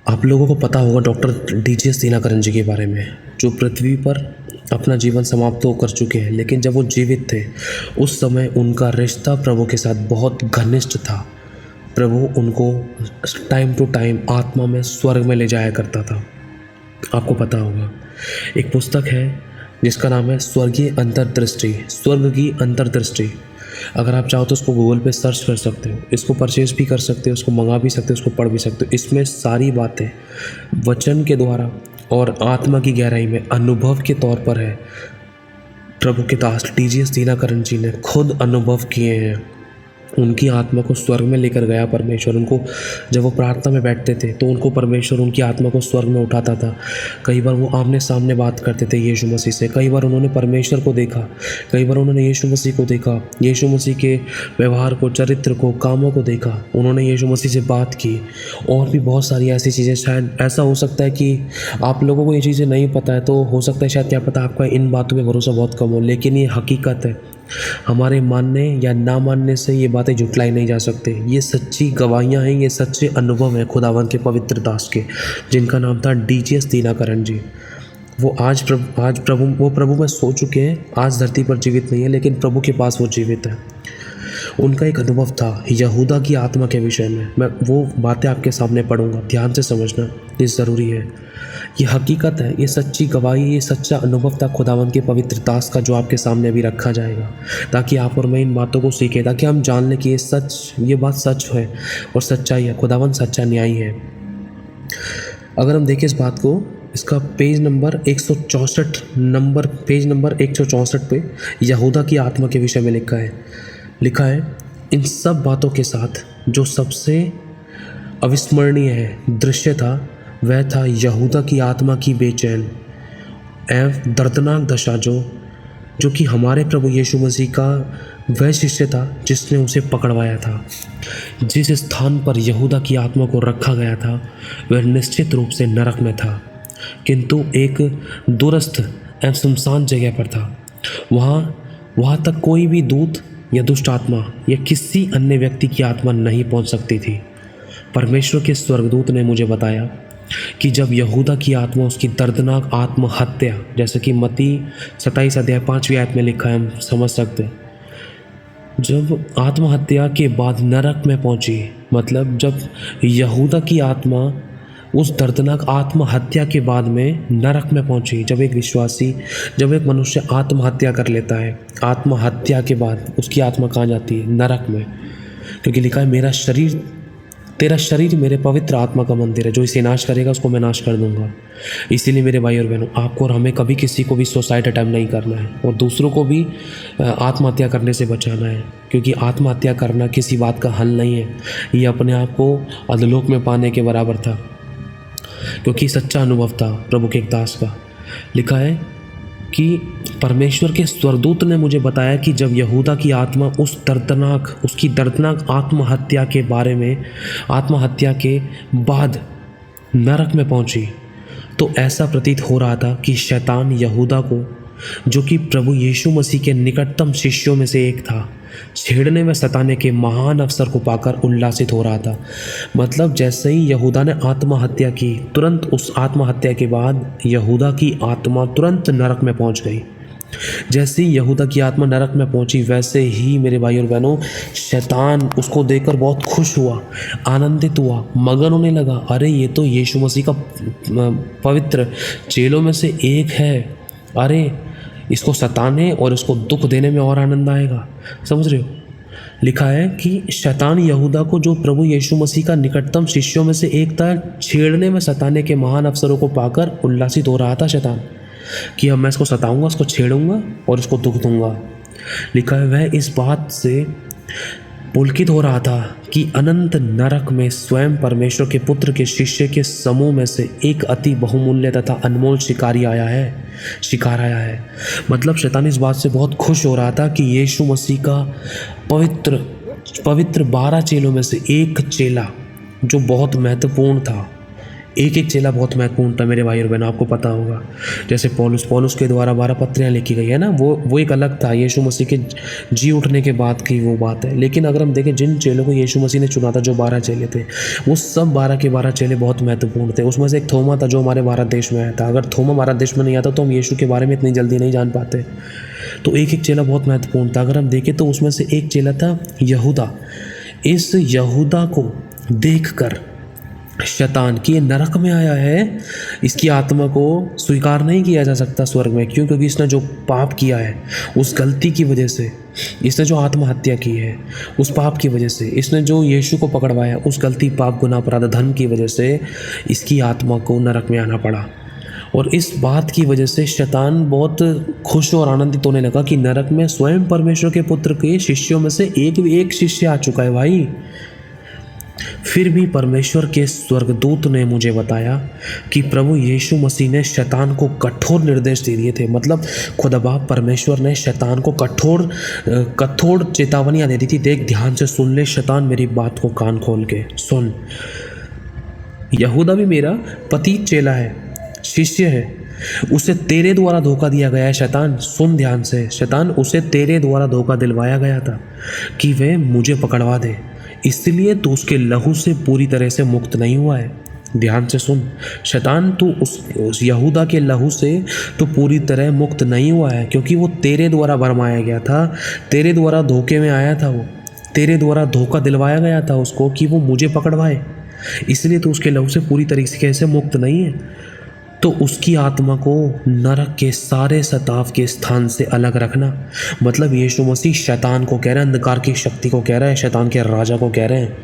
आप लोगों को पता होगा डॉक्टर डीजीएस दीनाकरन जी के बारे में, जो पृथ्वी पर अपना जीवन समाप्त तो कर चुके हैं, लेकिन जब वो जीवित थे उस समय उनका रिश्ता प्रभु के साथ बहुत घनिष्ठ था। प्रभु उनको टाइम टू टाइम आत्मा में स्वर्ग में ले जाया करता था। आपको पता होगा एक पुस्तक है जिसका नाम है स्वर्गीय अंतर्दृष्टि, स्वर्ग की अंतर्दृष्टि। अगर आप चाहो तो उसको गूगल पे सर्च कर सकते हो, इसको परचेज भी कर सकते हो, उसको मंगा भी सकते हो, उसको पढ़ भी सकते हो। इसमें सारी बातें वचन के द्वारा और आत्मा की गहराई में अनुभव के तौर पर है। प्रभु के दास डीजीएस दीनाकरन जी ने खुद अनुभव किए हैं। उनकी आत्मा को स्वर्ग में लेकर गया परमेश्वर। उनको जब वो प्रार्थना में बैठते थे तो उनको परमेश्वर उनकी आत्मा को स्वर्ग में उठाता था। कई बार वो आमने सामने बात करते थे यीशु मसीह से। कई बार उन्होंने परमेश्वर को देखा, कई बार उन्होंने यीशु मसीह को देखा, यीशु मसीह के व्यवहार को, चरित्र को, कामों को देखा। उन्होंने यीशु मसीह से बात की और भी बहुत सारी ऐसी चीज़ें। शायद ऐसा हो सकता है कि आप लोगों को ये चीज़ें नहीं पता है, तो हो सकता है शायद क्या पता आपका इन बातों पर भरोसा बहुत कम हो, लेकिन ये हकीकत है। हमारे मानने या ना मानने से ये बातें झुटलाई नहीं जा सकते। ये सच्ची गवाहियाँ हैं, ये सच्चे अनुभव हैं खुदावंत के पवित्र दास के, जिनका नाम था डीजीएस दीनाकरन जी। वो आज प्रभु में सो चुके हैं, आज धरती पर जीवित नहीं है, लेकिन प्रभु के पास वो जीवित है। उनका एक अनुभव था यहूदा की आत्मा के विषय में। मैं वो बातें आपके सामने पढ़ूंगा, ध्यान से समझना, ये ज़रूरी है। ये हकीकत है, ये सच्ची गवाही, ये सच्चा अनुभव था खुदावंत के पवित्र दास का, जो आपके सामने अभी रखा जाएगा, ताकि आप और मैं इन बातों को सीखें, ताकि हम जान लें कि ये बात सच है और सच्चाई है। खुदावंत सच्चा न्यायी है। अगर हम देखें इस बात को, इसका पेज नंबर 164 पे यहूदा की आत्मा के विषय में लिखा है इन सब बातों के साथ जो सबसे अविस्मरणीय है दृश्य था, वह था यहूदा की आत्मा की बेचैन एवं दर्दनाक दशा, जो कि हमारे प्रभु यीशु मसीह का वह शिष्य था जिसने उसे पकड़वाया था। जिस स्थान पर यहूदा की आत्मा को रखा गया था वह निश्चित रूप से नरक में था, किंतु एक दूरस्थ एवं सुनसान जगह पर था। वहाँ तक कोई भी दूत या दुष्ट आत्मा या किसी अन्य व्यक्ति की आत्मा नहीं पहुँच सकती थी। परमेश्वर के स्वर्गदूत ने मुझे बताया कि जब यहूदा की आत्मा उसकी दर्दनाक आत्महत्या, जैसे कि मत्ती 27 अध्याय 5वीं आयत में लिखा है, हम समझ सकते हैं, जब आत्महत्या के बाद नरक में पहुंची, मतलब जब यहूदा की आत्मा उस दर्दनाक आत्महत्या के बाद में नरक में पहुंची, जब एक मनुष्य आत्महत्या कर लेता है, आत्महत्या के बाद उसकी आत्मा कहाँ जाती है? नरक में। क्योंकि लिखा है तेरा शरीर मेरे पवित्र आत्मा का मंदिर है, जो इसे नाश करेगा उसको मैं नाश कर दूंगा। इसीलिए मेरे भाई और बहनों, आपको और हमें कभी किसी को भी सुसाइड अटेम्प्ट नहीं करना है और दूसरों को भी आत्महत्या करने से बचाना है, क्योंकि आत्महत्या करना किसी बात का हल नहीं है। ये अपने आप को अधोलोक में पाने के बराबर था, क्योंकि सच्चा अनुभव था प्रभु के एक दास का। लिखा है कि परमेश्वर के स्वर्गदूत ने मुझे बताया कि जब यहूदा की आत्मा उसकी दर्दनाक आत्महत्या के बाद नरक में पहुंची, तो ऐसा प्रतीत हो रहा था कि शैतान यहूदा को, जो कि प्रभु यीशु मसीह के निकटतम शिष्यों में से एक था, छेड़ने व सताने के महान अवसर को पाकर उल्लासित हो रहा था। मतलब जैसे ही यहूदा ने आत्महत्या की, तुरंत उस आत्महत्या के बाद यहूदा की आत्मा तुरंत नरक में पहुंच गई। जैसे ही यहूदा की आत्मा नरक में पहुंची, वैसे ही मेरे भाई और बहनों, शैतान उसको देखकर बहुत खुश हुआ, आनंदित हुआ, मगन होने लगा। अरे ये तो यीशु मसीह का पवित्र चेलों में से एक है, अरे इसको सताने और इसको दुख देने में और आनंद आएगा। समझ रहे हो? लिखा है कि शैतान यहूदा को, जो प्रभु यीशु मसीह का निकटतम शिष्यों में से एक था, छेड़ने में सताने के महान अवसरों को पाकर उल्लासित हो रहा था शैतान, कि अब मैं इसको सताऊंगा, इसको छेड़ूंगा और इसको दुख दूंगा। लिखा है वह इस बात से पुलकित हो रहा था कि अनंत नरक में स्वयं परमेश्वर के पुत्र के शिष्य के समूह में से एक अति बहुमूल्य तथा अनमोल शिकार आया है। मतलब शैतान इस बात से बहुत खुश हो रहा था कि यीशु मसीह का पवित्र 12 चेलों में से एक चेला, जो बहुत महत्वपूर्ण था, एक एक चेला बहुत महत्वपूर्ण था मेरे भाई और बहनों, आपको पता होगा। जैसे पौलुस के द्वारा 12 पत्रियाँ लिखी गई है ना, वो एक अलग था, यीशु मसीह के जी उठने के बाद की वो बात है। लेकिन अगर हम देखें जिन चेलों को यीशु मसीह ने चुना था, जो 12 चेले थे, वो सब 12 के 12 चेले बहुत महत्वपूर्ण थे। उसमें से एक थोमा था जो हमारे भारत देश में आया था। अगर थोमा भारत देश में नहीं आता तो हम यीशु के बारे में इतनी जल्दी नहीं जान पाते। तो एक एक चेला बहुत महत्वपूर्ण था। अगर हम देखें तो उसमें से एक चेला था यहूदा। इस यहूदा को देखकर शैतान की ये नरक में आया है, इसकी आत्मा को स्वीकार नहीं किया जा सकता स्वर्ग में। क्यों? क्योंकि इसने जो पाप किया है, उस गलती की वजह से, इसने जो आत्महत्या की है उस पाप की वजह से, इसने जो यीशु को पकड़वाया उस गलती, पाप, गुनाह, अपराध, धर्म की वजह से इसकी आत्मा को नरक में आना पड़ा। और इस बात की वजह से शैतान बहुत खुश और आनंदित होने लगा कि नरक में स्वयं परमेश्वर के पुत्र के शिष्यों में से एक शिष्य आ चुका है भाई। फिर भी परमेश्वर के स्वर्गदूत ने मुझे बताया कि प्रभु यीशु मसीह ने शैतान को कठोर निर्देश दे दिए थे। मतलब खुदा बाप परमेश्वर ने शैतान को कठोर चेतावनियाँ दे दी थी। देख, ध्यान से सुन ले शैतान, मेरी बात को कान खोल के सुन। यहूदा भी मेरा पतित चेला है, शिष्य है, उसे तेरे द्वारा धोखा दिया गया है। शैतान सुन ध्यान से, शैतान उसे तेरे द्वारा धोखा दिलवाया गया था कि वह मुझे पकड़वा दे, इसलिए तू उसके लहू से पूरी तरह से मुक्त नहीं हुआ है। ध्यान से सुन, शैतान तू उस यहूदा के लहू से तो पूरी तरह मुक्त नहीं हुआ है, क्योंकि वो तेरे द्वारा भरमाया गया था, तेरे द्वारा धोखे में आया था, वो तेरे द्वारा धोखा दिलवाया गया था उसको कि वो मुझे पकड़वाए, इसलिए तो उसके लहू से पूरी तरीके से मुक्त नहीं है। तो उसकी आत्मा को नरक के सारे सताव के स्थान से अलग रखना। मतलब यीशु मसीह शैतान को कह रहे हैं, अंधकार की शक्ति को कह रहा है, शैतान के राजा को कह रहे हैं,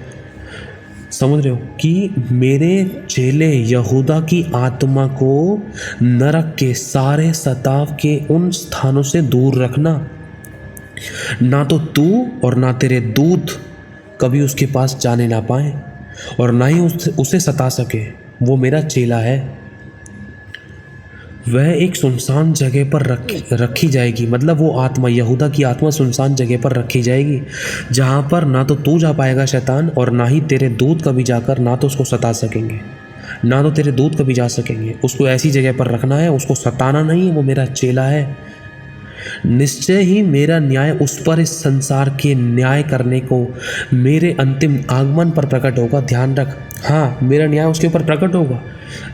समझ रहे हो, कि मेरे चेले यहूदा की आत्मा को नरक के सारे सताव के उन स्थानों से दूर रखना। ना तो तू और ना तेरे दूत कभी उसके पास जाने ना पाए और ना ही उसे सता सके। वो मेरा चेला है, वह एक सुनसान जगह पर रखी जाएगी। मतलब वो आत्मा, यहूदा की आत्मा सुनसान जगह पर रखी जाएगी, जहाँ पर ना तो तू जा पाएगा शैतान, और ना ही तेरे दूत कभी जाकर ना तो उसको सता सकेंगे, ना तो तेरे दूत कभी जा सकेंगे। उसको ऐसी जगह पर रखना है, उसको सताना नहीं है। वो मेरा चेला है। निश्चय ही मेरा न्याय उस पर इस संसार के न्याय करने को मेरे अंतिम आगमन पर प्रकट होगा। ध्यान रख, हाँ, मेरा न्याय उसके ऊपर प्रकट होगा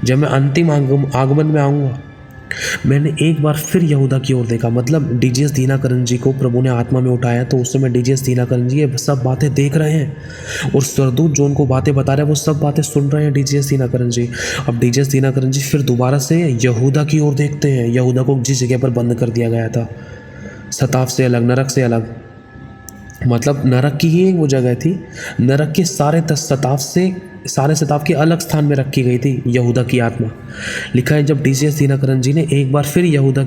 जब मैं अंतिम आगमन में आऊँगा। मैंने एक बार फिर यहूदा की ओर देखा। मतलब डीजीएस दीनाकरण जी को प्रभु ने आत्मा में उठाया, तो उस समय डीजीएस दीनाकरण जी ये सब बातें देख रहे हैं और स्वर्गदूत जो उनको बातें बता रहे हैं वो सब बातें सुन रहे हैं डीजीएस दीनाकरण जी। अब डीजीएस दीनाकरण जी फिर दोबारा से यहूदा की ओर देखते हैं। यहूदा को जिस जगह पर बंद कर दिया गया था, सताव से अलग, नरक से अलग, मतलब नरक की ही वो जगह थी, नरक के सारे सताव के अलग स्थान में रखी गई थी यहूदा की आत्मा। लिखा है जब डीजीएस दीनाकरण जी ने एक बार फिर यहूदा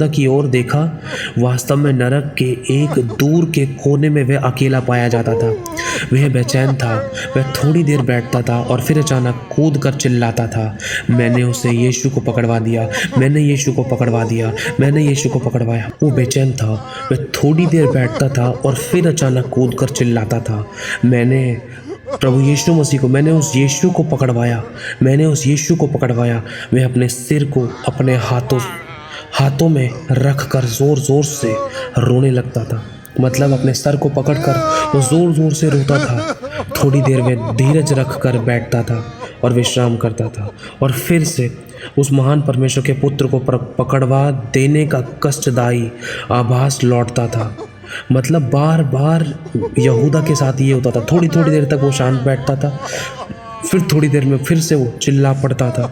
की ओर देखा, वास्तव में नरक के एक दूर के कोने में वह अकेला पाया जाता था। वह बेचैन था, वह थोड़ी देर बैठता था और फिर अचानक कूद कर चिल्लाता था, मैंने उसे यीशु को पकड़वा दिया, मैंने यीशु को पकड़वा दिया, मैंने यीशु को पकड़वाया। वो बेचैन था, वह थोड़ी देर बैठता था और फिर अचानक कूद कर चिल्लाता था, मैंने प्रभु यीशु मसीह को, मैंने उस यीशु को पकड़वाया, मैंने उस यीशु को पकड़वाया। वह अपने सिर को अपने हाथों में रख कर ज़ोर ज़ोर से रोने लगता था। मतलब अपने सर को पकड़कर वो ज़ोर ज़ोर से रोता था। थोड़ी देर में धीरज रख कर बैठता था और विश्राम करता था और फिर से उस महान परमेश्वर के पुत्र को पकड़वा देने का कष्टदायी आभास लौटता था। मतलब बार बार यहूदा के साथ ये होता था। थोड़ी थोड़ी देर तक वो शांत बैठता था, फिर थोड़ी देर में फिर से वो चिल्ला पड़ता था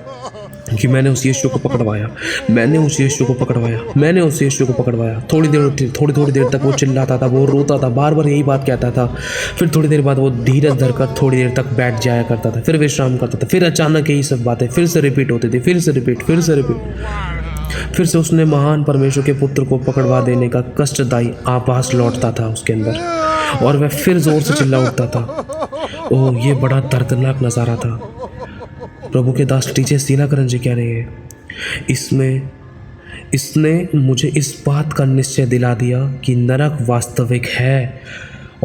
कि मैंने उस यीशु को पकड़वाया, मैंने उस यीशु को पकड़वाया, मैंने उस यीशु को पकड़वाया। थोड़ी देर तक वो चिल्लाता था, वो रोता था, बार बार यही बात कहता था। फिर थोड़ी देर बाद वो धीरज धरकर थोड़ी देर तक बैठ जाया करता था, फिर विश्राम करता था। फिर अचानक यही सब बातें फिर से रिपीट होती थी, फिर से रिपीट। फिर से उसने महान परमेश्वर के पुत्र को पकड़वा देने का कष्टदायी आभास लौटता था उसके अंदर और वह फिर जोर से चिल्ला उठता था। ओह, ये बड़ा दर्दनाक नज़ारा था। प्रभु के दास डीजीएस दीनाकरण जी कह रहे हैं, इसने मुझे इस बात का निश्चय दिला दिया कि नरक वास्तविक है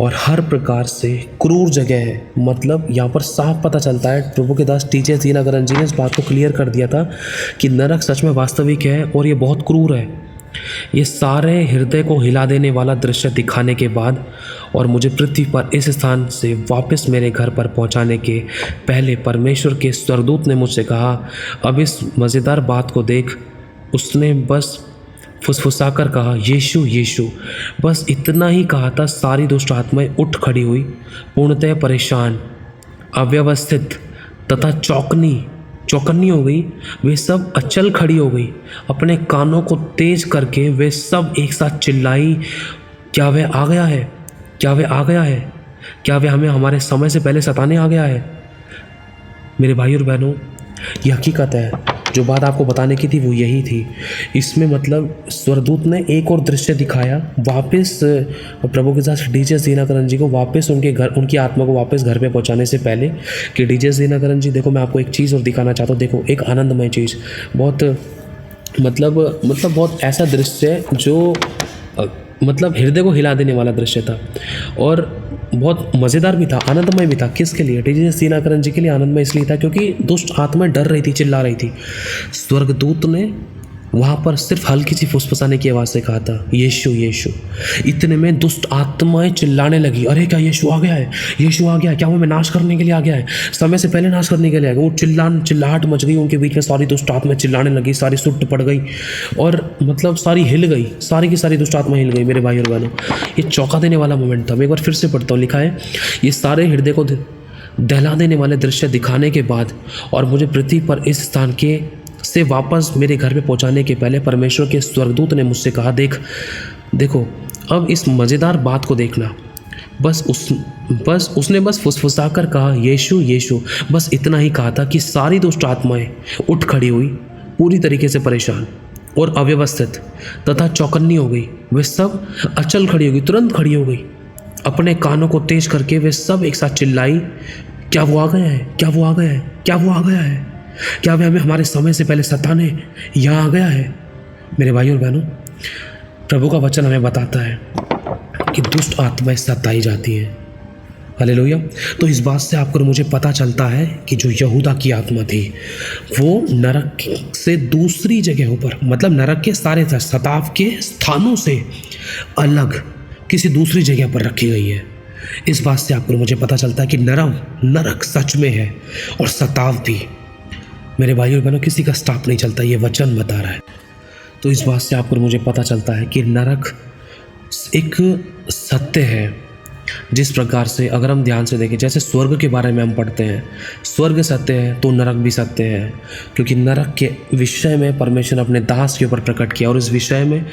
और हर प्रकार से क्रूर जगह है। मतलब यहाँ पर साफ पता चलता है, प्रभु के दास टीजे दीनाकरण जी ने इस बात को क्लियर कर दिया था कि नरक सच में वास्तविक है और ये बहुत क्रूर है। ये सारे हृदय को हिला देने वाला दृश्य दिखाने के बाद और मुझे पृथ्वी पर इस स्थान से वापस मेरे घर पर पहुंचाने के पहले परमेश्वर के स्वर्गदूत ने मुझसे कहा, अब इस मज़ेदार बात को देख। उसने बस फुसफुसाकर कहा, यीशु यीशु। बस इतना ही कहा था, सारी दुष्ट आत्माएं उठ खड़ी हुई, पूर्णतः परेशान, अव्यवस्थित तथा चौकन्नी हो गई। वे सब अचल खड़ी हो गई। अपने कानों को तेज करके वे सब एक साथ चिल्लाई, क्या वह आ गया है? क्या वह आ गया है? क्या वह हमें हमारे समय से पहले सताने आ गया है? मेरे भाई और बहनों, ये हकीकत है। जो बात आपको बताने की थी वो यही थी। इसमें मतलब स्वर्गदूत ने एक और दृश्य दिखाया, वापस प्रभु के साथ डीजे दीनाकरण जी को वापस उनके घर, उनकी आत्मा को वापस घर पे पहुंचाने से पहले कि डीजे दीनाकरण जी देखो, मैं आपको एक चीज़ और दिखाना चाहता हूँ। देखो, एक आनंदमय चीज़, बहुत मतलब बहुत ऐसा दृश्य है जो मतलब हृदय को हिला देने वाला दृश्य था और बहुत मज़ेदार भी था, आनंदमय भी था। किसके लिए? डीजे दीनाकरण जी के लिए आनंदमय इसलिए था क्योंकि दुष्ट आत्माएं डर रही थी, चिल्ला रही थी। स्वर्गदूत ने वहाँ पर सिर्फ हल्की सी फुसफुसाने की आवाज़ से कहा था, यीशु यीशु। इतने में दुष्ट आत्माएं चिल्लाने लगी, अरे क्या यीशु आ गया है? यीशु आ गया है? क्या वो हमें नाश करने के लिए आ गया है? समय से पहले नाश करने के लिए आ गया। वो चिल्लाहट मच गई उनके बीच में, सारी दुष्ट आत्माएं चिल्लाने लगी, सारी सुट पड़ गई और मतलब सारी हिल गई, सारी की सारी दुष्ट आत्माएं हिल गई। मेरे भाई और बहनों, ये चौंका देने वाला मोमेंट था। मैं एक बार फिर से पढ़ता हूँ। लिखा है, ये सारे हृदय को दहला देने वाले दृश्य दिखाने के बाद और मुझे पृथ्वी पर इस स्थान के से वापस मेरे घर पे पहुंचाने के पहले परमेश्वर के स्वर्गदूत ने मुझसे कहा, देखो अब इस मज़ेदार बात को देखना। उसने फुसफुसाकर कहा, यीशु यीशु। बस इतना ही कहा था कि सारी दुष्ट आत्माएं उठ खड़ी हुई, पूरी तरीके से परेशान और अव्यवस्थित तथा चौकन्नी हो गई। वे सब अचल खड़ी हो गई, तुरंत खड़ी हो गई। अपने कानों को तेज करके वे सब एक साथ चिल्लाई, क्या वो आ गया है? क्या वो आ गया है? क्या वो आ गया है? क्या वह हमें हमारे समय से पहले सताने यहाँ आ गया है? मेरे भाई और बहनों, प्रभु का वचन हमें बताता है कि दुष्ट आत्माएं सताई जाती हैं। हालेलुया। तो इस बात से आपको मुझे पता चलता है कि जो यहूदा की आत्मा थी वो नरक से दूसरी जगहों पर, मतलब नरक के सारे सताव के स्थानों से अलग किसी दूसरी जगह पर रखी गई है। इस बात से आपको मुझे पता चलता है कि नरक सच में है और सताव भी। मेरे भाई और बहनों, किसी का स्टाप नहीं चलता, ये वचन बता रहा है। तो इस बात से आपको मुझे पता चलता है कि नरक एक सत्य है। जिस प्रकार से अगर हम ध्यान से देखें, जैसे स्वर्ग के बारे में हम पढ़ते हैं, स्वर्ग सत्य है तो नरक भी सत्य है, क्योंकि नरक के विषय में परमेश्वर ने अपने दास के ऊपर प्रकट किया और इस विषय में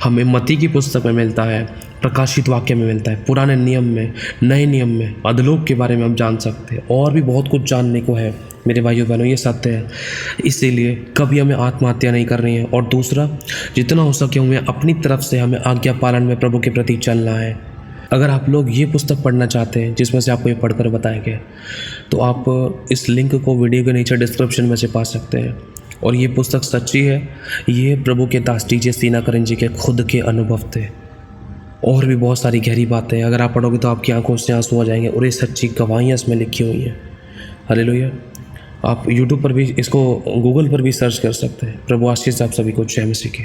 हमें मत्ती की पुस्तक में मिलता है, प्रकाशित वाक्य में मिलता है, पुराने नियम में, नए नियम में, अधलोक के बारे में हम जान सकते हैं और भी बहुत कुछ जानने को है। मेरे भाइयों बहनों, ये सत्य है। इसीलिए कभी हमें आत्महत्या नहीं करनी है और दूसरा, जितना हो सके हमें अपनी तरफ से हमें आज्ञा पालन में प्रभु के प्रति चलना है। अगर आप लोग ये पुस्तक पढ़ना चाहते हैं जिसमें से आपको ये पढ़कर बताया गया, तो आप इस लिंक को वीडियो के नीचे डिस्क्रिप्शन में से पा सकते हैं। और ये पुस्तक सच्ची है, ये प्रभु के दास डीजे दीनाकरण जी के खुद के अनुभव थे। और भी बहुत सारी गहरी बातें अगर आप पढ़ोगे तो आपकी आंखों से आंसू आ जाएंगे और ये सच्ची गवाहियाँ इसमें लिखी हुई हैं। हालेलुया। आप यूट्यूब पर भी इसको, गूगल पर भी सर्च कर सकते हैं। प्रभु आशीष आप सभी को जय मसीह की।